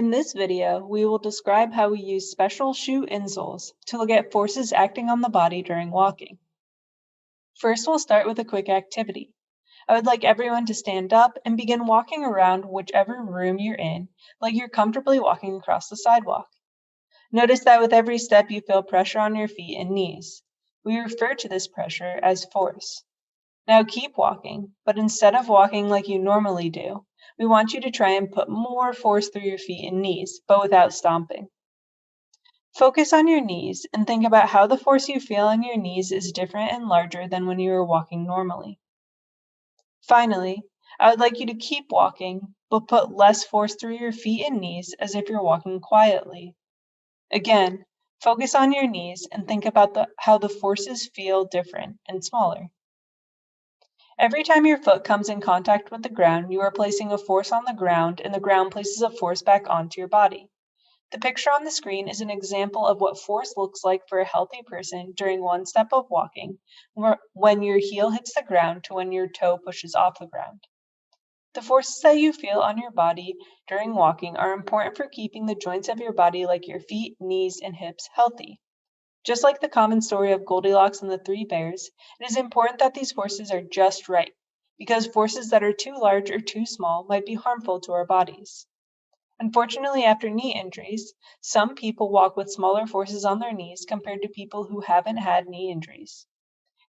In this video, we will describe how we use special shoe insoles to look at forces acting on the body during walking. First, we'll start with a quick activity. I would like everyone to stand up and begin walking around whichever room you're in, like you're comfortably walking across the sidewalk. Notice that with every step you feel pressure on your feet and knees. We refer to this pressure as force. Now keep walking, but instead of walking like you normally do, we want you to try and put more force through your feet and knees, but without stomping. Focus on your knees and think about how the force you feel on your knees is different and larger than when you are walking normally. Finally, I would like you to keep walking, but put less force through your feet and knees as if you're walking quietly. Again, focus on your knees and think about how the forces feel different and smaller. Every time your foot comes in contact with the ground, you are placing a force on the ground, and the ground places a force back onto your body. The picture on the screen is an example of what force looks like for a healthy person during one step of walking, when your heel hits the ground to when your toe pushes off the ground. The forces that you feel on your body during walking are important for keeping the joints of your body, like your feet, knees, and hips, healthy. Just like the common story of Goldilocks and the Three Bears, it is important that these forces are just right, because forces that are too large or too small might be harmful to our bodies. Unfortunately, after knee injuries, some people walk with smaller forces on their knees compared to people who haven't had knee injuries.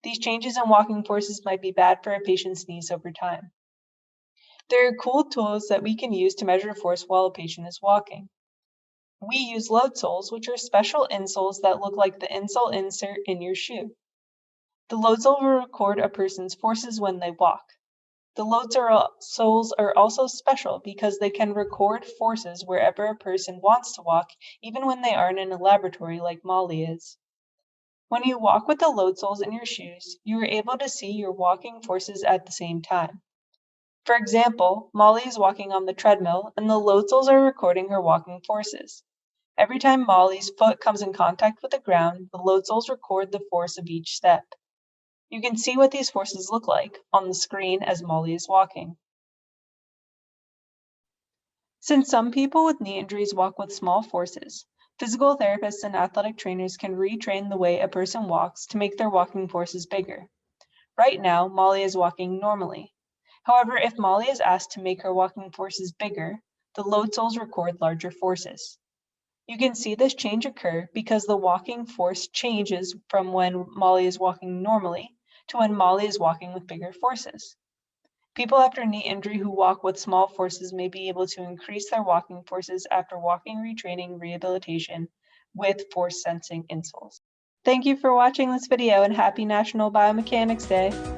These changes in walking forces might be bad for a patient's knees over time. There are cool tools that we can use to measure force while a patient is walking. We use load soles, which are special insoles that look like the insole insert in your shoe. The load sole will record a person's forces when they walk. The load soles are also special because they can record forces wherever a person wants to walk, even when they aren't in a laboratory like Molly is. When you walk with the load soles in your shoes, you are able to see your walking forces at the same time. For example, Molly is walking on the treadmill, and the load soles are recording her walking forces. Every time Molly's foot comes in contact with the ground, the load soles record the force of each step. You can see what these forces look like on the screen as Molly is walking. Since some people with knee injuries walk with small forces, physical therapists and athletic trainers can retrain the way a person walks to make their walking forces bigger. Right now, Molly is walking normally. However, if Molly is asked to make her walking forces bigger, the load soles record larger forces. You can see this change occur because the walking force changes from when Molly is walking normally to when Molly is walking with bigger forces. People after knee injury who walk with small forces may be able to increase their walking forces after walking retraining rehabilitation with force sensing insoles. Thank you for watching this video, and happy National Biomechanics Day!